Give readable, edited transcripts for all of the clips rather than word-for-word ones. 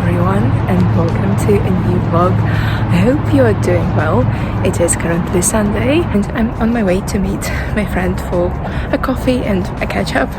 everyone, and welcome to a new vlog. I hope you are doing well. It is currently Sunday and I'm on my way to meet my friend for a coffee and a catch up.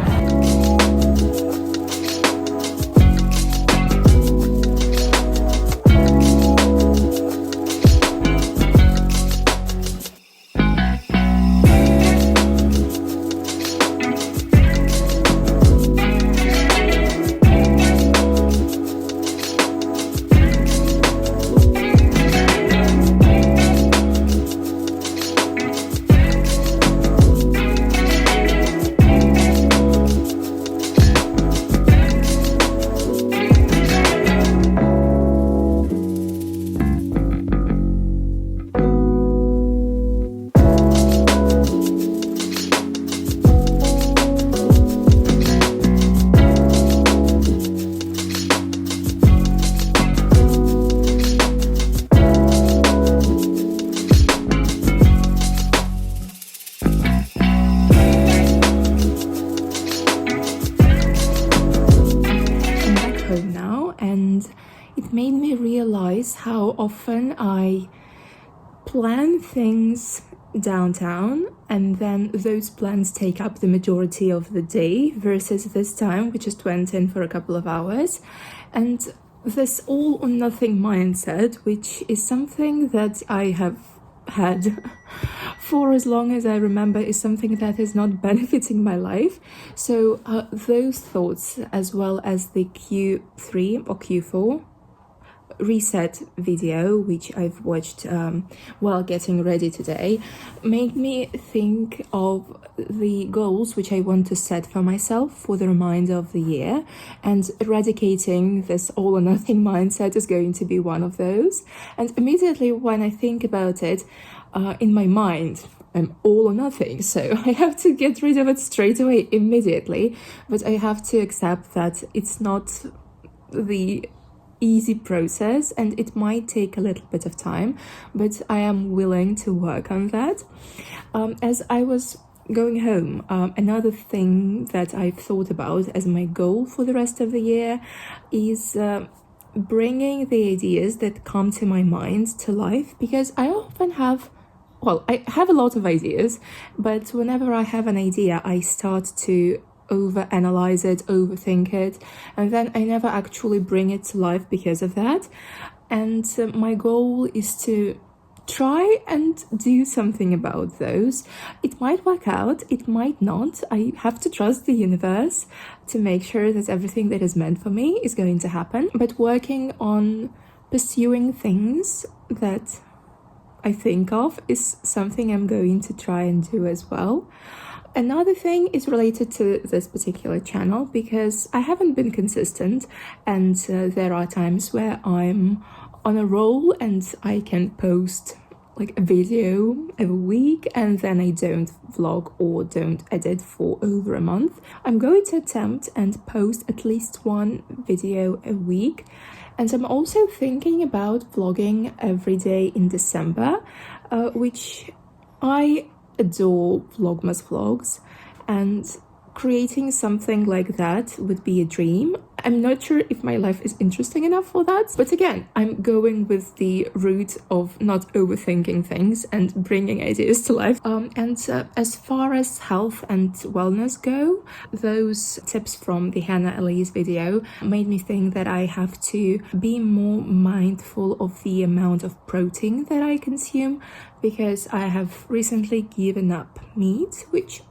It made me realize how often I plan things downtown and then those plans take up the majority of the day versus this time we just went in for a couple of hours. And this all or nothing mindset, which is something that I have had for as long as I remember, is something that is not benefiting my life. So those thoughts, as well as the Q3 or Q4 reset video, which I've watched while getting ready today, made me think of the goals which I want to set for myself for the remainder of the year, and eradicating this all or nothing mindset is going to be one of those. And immediately when I think about it, in my mind, I'm all or nothing, so I have to get rid of it straight away, immediately. But I have to accept that it's not the easy process and it might take a little bit of time, but I am willing to work on that. As I was going home, another thing that I've thought about as my goal for the rest of the year is bringing the ideas that come to my mind to life, because I often have I have a lot of ideas, but whenever I have an idea, I start to overanalyze it, overthink it, and then I never actually bring it to life because of that. And my goal is to try and do something about those. It might work out, it might not. I have to trust the universe to make sure that everything that is meant for me is going to happen. But working on pursuing things that I think of is something I'm going to try and do as well. Another thing is related to this particular channel, because I haven't been consistent, and there are times where I'm on a roll and I can post like a video a week and then I don't vlog or don't edit for over a month. I'm going to attempt and post at least one video a week. And I'm also thinking about vlogging every day in December, which I adore Vlogmas vlogs, and creating something like that would be a dream. I'm not sure if my life is interesting enough for that, but again, I'm going with the route of not overthinking things and bringing ideas to life. As far as health and wellness go, those tips from the Hannah Elise video made me think that I have to be more mindful of the amount of protein that I consume, because I have recently given up meat, which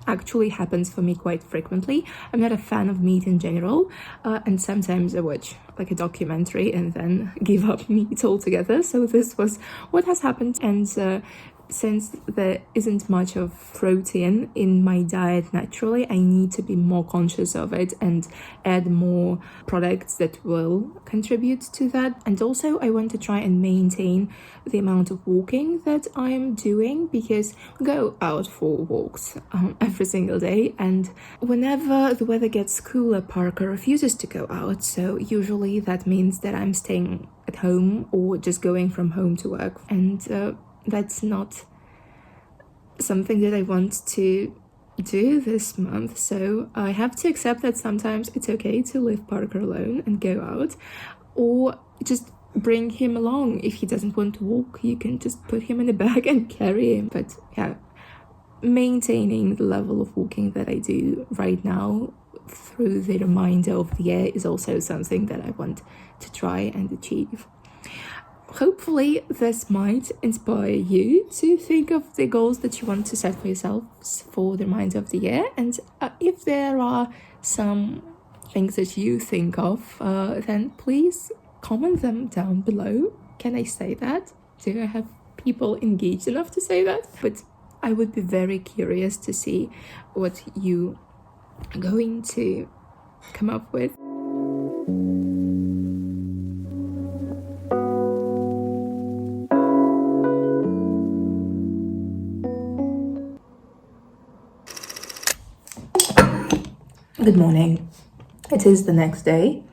actually happens for me quite frequently. I'm not a fan of meat in general, and sometimes I watch like a documentary and then give up meat altogether. So this was what has happened, and since there isn't much of protein in my diet naturally, I need to be more conscious of it and add more products that will contribute to that. And also I want to try and maintain the amount of walking that I'm doing, because I go out for walks every single day, and whenever the weather gets cooler, Parker refuses to go out, so usually that means that I'm staying at home or just going from home to work, and that's not something that I want to do this month. So I have to accept that sometimes it's okay to leave Parker alone and go out. or just bring him along. If he doesn't want to walk, you can just put him in a bag and carry him. But yeah, maintaining the level of walking that I do right now through the remainder of the year is also something that I want to try and achieve. Hopefully this might inspire you to think of the goals that you want to set for yourselves for the remainder of the year, and if there are some things that you think of, then please comment them down below. Can I say that? Do I have people engaged enough to say that? But I would be very curious to see what you are going to come up with. Good morning. It is the next day.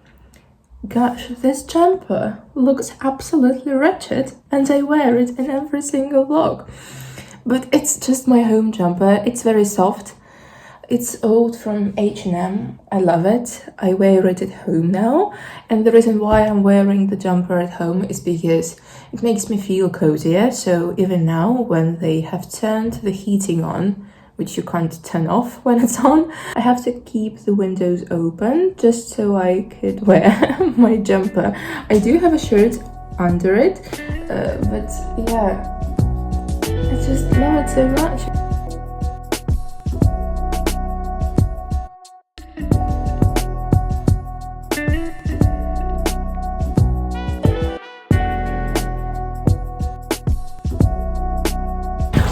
Gosh, this jumper looks absolutely wretched, and I wear it in every single vlog. But it's just my home jumper. It's very soft. It's old from H&M. I love it. I wear it at home now. And the reason why I'm wearing the jumper at home is because it makes me feel cozier. So even now, when they have turned the heating on, which you can't turn off when it's on, I have to keep the windows open just so I could wear my jumper. I do have a shirt under it, but yeah, I just love it so much.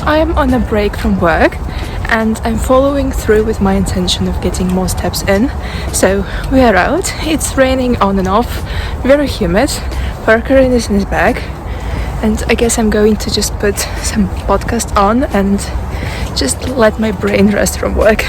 I am on a break from work, and I'm following through with my intention of getting more steps in. So we are out. It's raining on and off, very humid. Parker is in his bag, and I guess I'm going to just put some podcast on and just let my brain rest from work.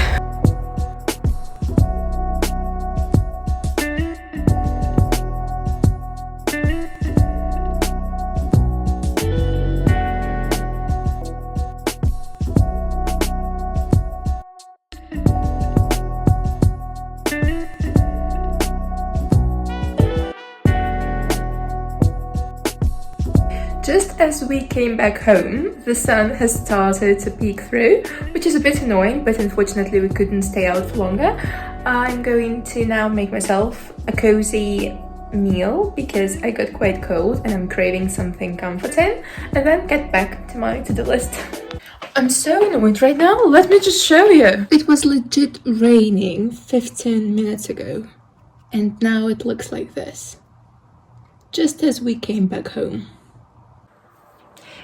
Just as we came back home, the sun has started to peek through, which is a bit annoying, but unfortunately we couldn't stay out for longer. I'm going to now make myself a cozy meal because I got quite cold and I'm craving something comforting, and then get back to my to-do list. I'm so annoyed right now. Let me just show you. It was legit raining 15 minutes ago, and now it looks like this. Just as we came back home.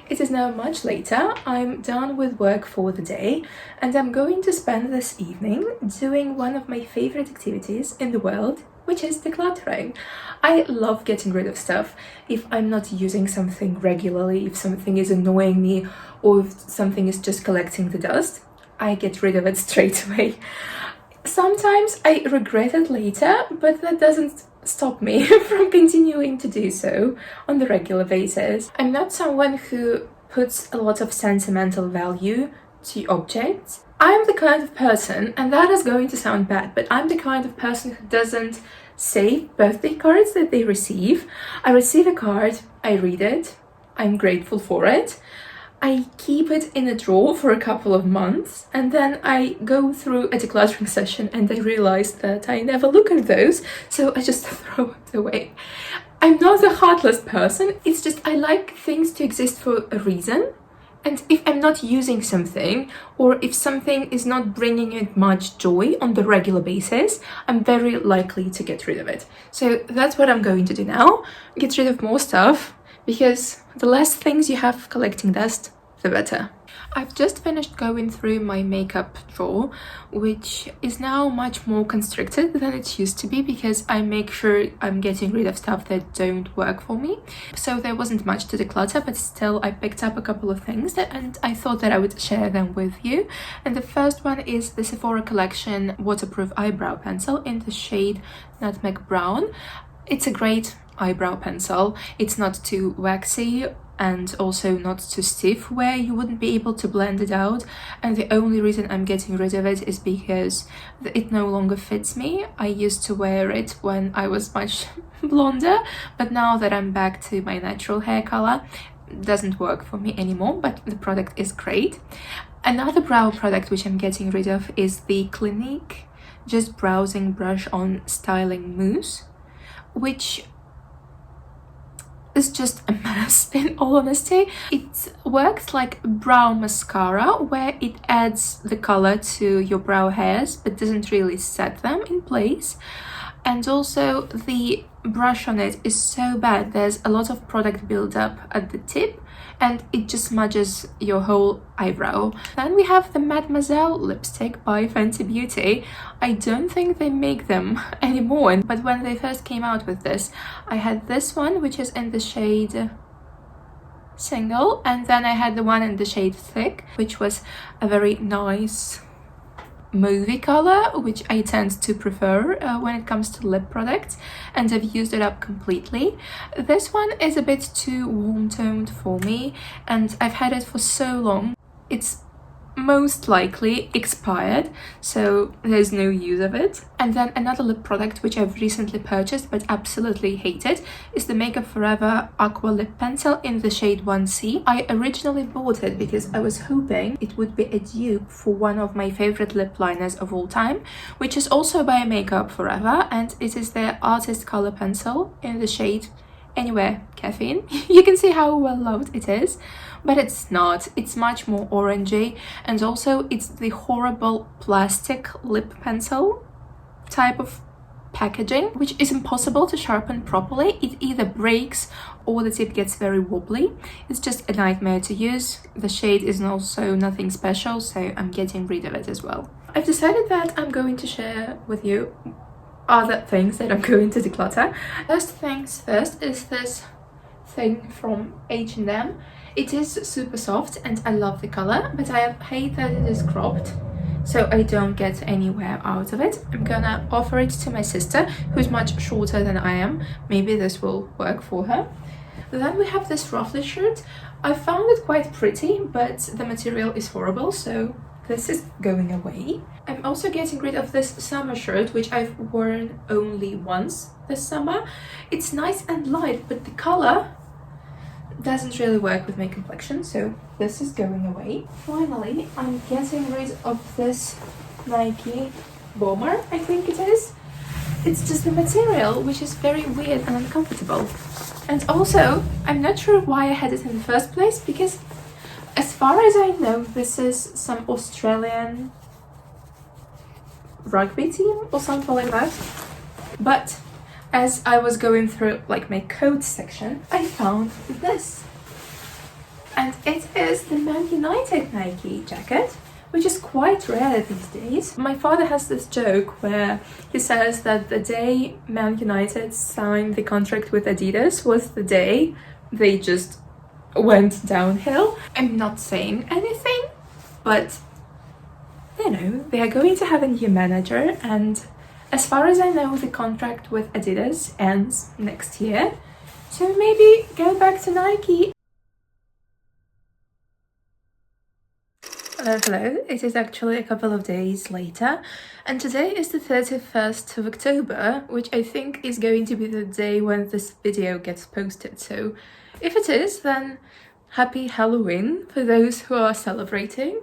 It is now much later. I'm done with work for the day, and I'm going to spend this evening doing one of my favorite activities in the world, which is decluttering. I love getting rid of stuff. If I'm not using something regularly, if something is annoying me, or if something is just collecting the dust, I get rid of it straight away. Sometimes I regret it later, but that doesn't stop me from continuing to do so on the regular basis. I'm not someone who puts a lot of sentimental value to objects. I'm the kind of person, and that is going to sound bad, but I'm the kind of person who doesn't save birthday cards that they receive. I receive a card, I read it, I'm grateful for it, I keep it in a drawer for a couple of months, and then I go through a decluttering session and I realize that I never look at those, so I just throw it away. I'm not a heartless person, it's just I like things to exist for a reason, and if I'm not using something, or if something is not bringing it much joy on the regular basis, I'm very likely to get rid of it. So that's what I'm going to do now, get rid of more stuff, because the less things you have collecting dust, the better. I've just finished going through my makeup drawer, which is now much more constricted than it used to be because I make sure I'm getting rid of stuff that don't work for me. So there wasn't much to declutter, but still I picked up a couple of things and I thought that I would share them with you. And the first one is the Sephora Collection waterproof eyebrow pencil in the shade Nutmeg Brown. It's a great eyebrow pencil. It's not too waxy and also not too stiff where you wouldn't be able to blend it out, and the only reason I'm getting rid of it is because it no longer fits me. I used to wear it when I was much blonder, but now that I'm back to my natural hair color, it doesn't work for me anymore, but the product is great. Another brow product which I'm getting rid of is the Clinique Just Browsing Brush On Styling Mousse, which is just a mess in all honesty. It works like brow mascara where it adds the color to your brow hairs but doesn't really set them in place. And also the brush on it is so bad. There's a lot of product buildup at the tip and it just smudges your whole eyebrow. Then we have the Mademoiselle lipstick by Fenty Beauty. I don't think they make them anymore, but when they first came out with this, I had this one which is in the shade Single, and then I had the one in the shade Thick, which was a very nice movie color, which I tend to prefer when it comes to lip products, and I've used it up completely. This one is a bit too warm toned for me, and I've had it for so long. It's most likely expired, so there's no use of it. And then another lip product which I've recently purchased but absolutely hated is the Makeup Forever Aqua Lip Pencil in the shade 1C. I originally bought it because I was hoping it would be a dupe for one of my favorite lip liners of all time, which is also by Makeup Forever, and it is their Artist Color Pencil in the shade Anywhere Caffeine. You can see how well loved it is, but it's not. It's much more orangey, and also it's the horrible plastic lip pencil type of packaging, which is impossible to sharpen properly. It either breaks or the tip gets very wobbly. It's just a nightmare to use. The shade is also nothing special, so I'm getting rid of it as well. I've decided that I'm going to share with you other things that I'm going to declutter. First things first is this thing from H&M. It is super soft and I love the color, but I hate that it is cropped, so I don't get anywhere out of it. I'm gonna offer it to my sister, who's much shorter than I am. Maybe this will work for her. Then we have this ruffly shirt. I found it quite pretty, but the material is horrible, so this is going away. I'm also getting rid of this summer shirt, which I've worn only once this summer. It's nice and light, but the color doesn't really work with my complexion, so this is going away. Finally, I'm getting rid of this Nike bomber, I think it is. It's just the material, which is very weird and uncomfortable. And also, I'm not sure why I had it in the first place, because as far as I know, this is some Australian rugby team or something like that. But as I was going through like my coat section, I found this. And it is the Man United Nike jacket, which is quite rare these days. My father has this joke where he says that the day Man United signed the contract with Adidas was the day they just went downhill. I'm not saying anything, but you know, they are going to have a new manager, and as far as I know, the contract with Adidas ends next year, so maybe go back to Nike. Hello, it is actually a couple of days later, and today is the 31st of October, which I think is going to be the day when this video gets posted, so if it is, then happy Halloween for those who are celebrating.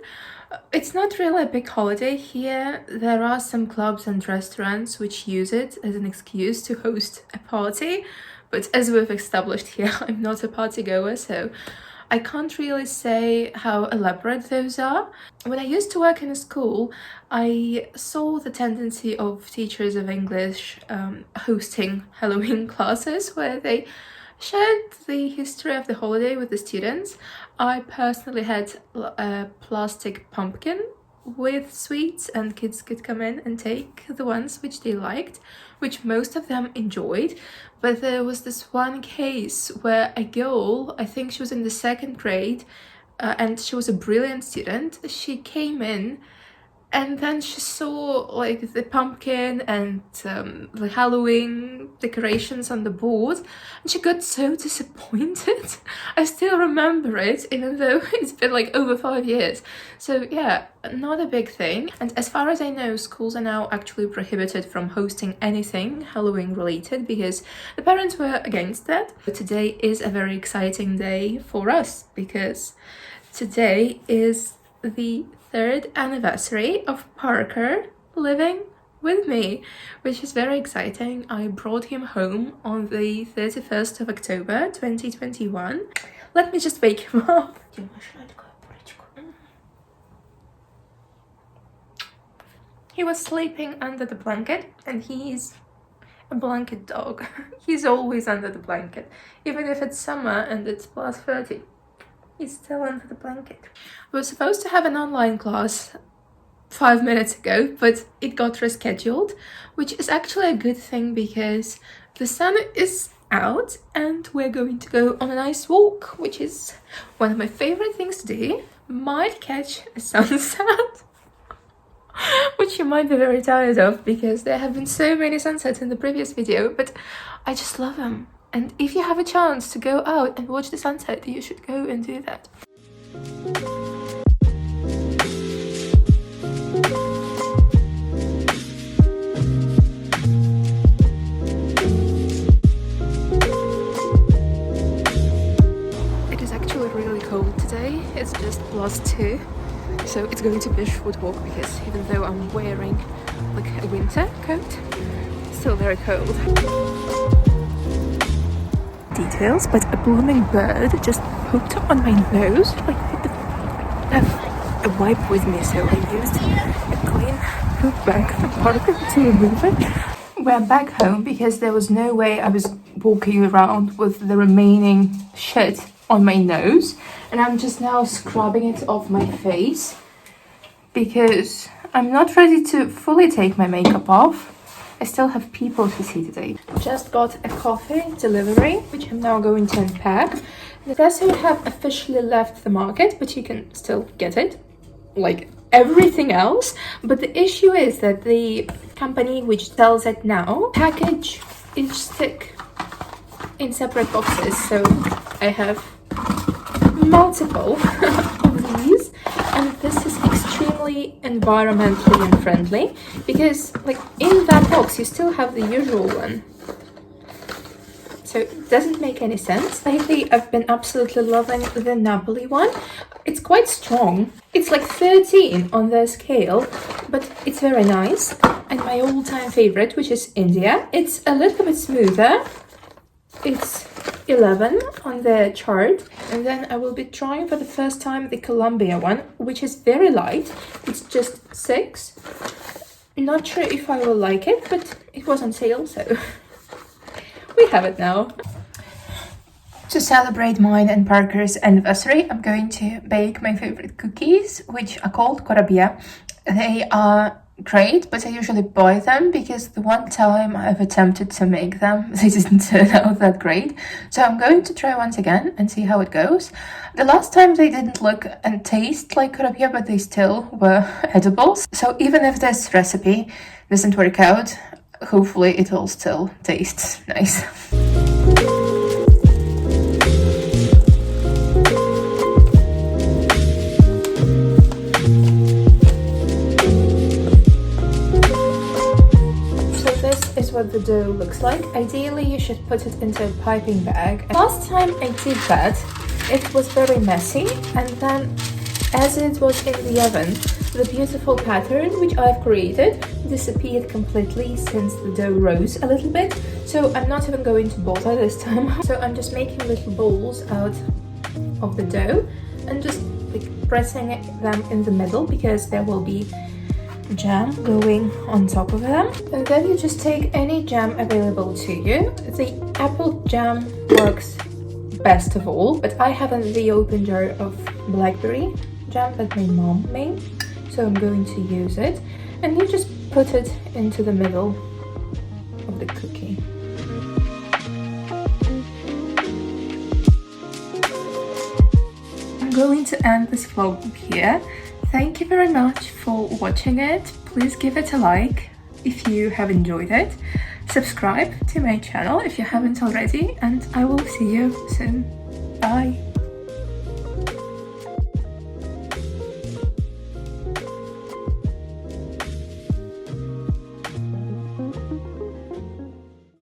It's not really a big holiday here. There are some clubs and restaurants which use it as an excuse to host a party, but as we've established here, I'm not a party goer, so I can't really say how elaborate those are. When I used to work in a school, I saw the tendency of teachers of English hosting Halloween classes where they shared the history of the holiday with the students. I personally had a plastic pumpkin with sweets, and kids could come in and take the ones which they liked, which most of them enjoyed. But there was this one case where a girl, I think she was in the 2nd grade, and she was a brilliant student. She came in And then she saw like the pumpkin and the Halloween decorations on the board, and she got so disappointed. I still remember it, even though it's been like over 5 years. So yeah, not a big thing. And as far as I know, schools are now actually prohibited from hosting anything Halloween related because the parents were against that. But today is a very exciting day for us because today is the 3rd anniversary of Parker living with me, which is very exciting. I brought him home on the 31st of October 2021. Let me just wake him up. He was sleeping under the blanket, and he's a blanket dog. He's always under the blanket, even if it's summer and it's plus 30. He's still under the blanket. We were supposed to have an online class 5 minutes ago, but it got rescheduled, which is actually a good thing because the sun is out and we're going to go on a nice walk, which is one of my favorite things to do. Might catch a sunset, which you might be very tired of because there have been so many sunsets in the previous video, but I just love them. And if you have a chance to go out and watch the sunset, you should go and do that. It is actually really cold today. It's just +2. So it's going to be a short walk because even though I'm wearing like a winter coat, it's still very cold. Details, but a blooming bird just pooped on my nose. Like, I have a wipe with me, so I used a clean poop bag from Parker to remove it. We're back home because there was no way I was walking around with the remaining shit on my nose, and I'm just now scrubbing it off my face because I'm not ready to fully take my makeup off. I still have people to see today. Just got a coffee delivery, which I'm now going to unpack. Nespresso have officially left the market, but you can still get it, like everything else. But the issue is that the company which sells it now package each stick in separate boxes. So I have multiple of these, and this is extremely environmentally unfriendly because like in that box you still have the usual one, so it doesn't make any sense. Lately I've been absolutely loving the Napoli one. It's quite strong. It's like 13 on their scale, but it's very nice. And my all-time favorite, which is India, it's a little bit smoother. It's 11 on the chart. And then I will be trying for the first time the Columbia one, which is very light. It's just 6. Not sure if I will like it, but it was on sale, so we have it now. To celebrate mine and Parker's anniversary, I'm going to bake my favorite cookies, which are called korabia. They are great, but I usually buy them because the one time I've attempted to make them, they didn't turn out that great. So I'm going to try once again and see how it goes. The last time they didn't look and taste like korabia, but they still were edible. So even if this recipe doesn't work out, hopefully it will still taste nice. What the dough looks like. Ideally you should put it into a piping bag. Last time I did that, it was very messy, and then as it was in the oven, the beautiful pattern which I've created disappeared completely since the dough rose a little bit. So I'm not even going to bother this time. So I'm just making little balls out of the dough and just like pressing them in the middle because there will be jam going on top of them. And then you just take any jam available to you. The apple jam works best of all, but I have the open jar of blackberry jam that my mom made, so I'm going to use it. And you just put it into the middle of the cookie. I'm going to end this vlog here. thank you very much for watching it. Please give it a like if you have enjoyed it. Subscribe to my channel if you haven't already, and I will see you soon. Bye!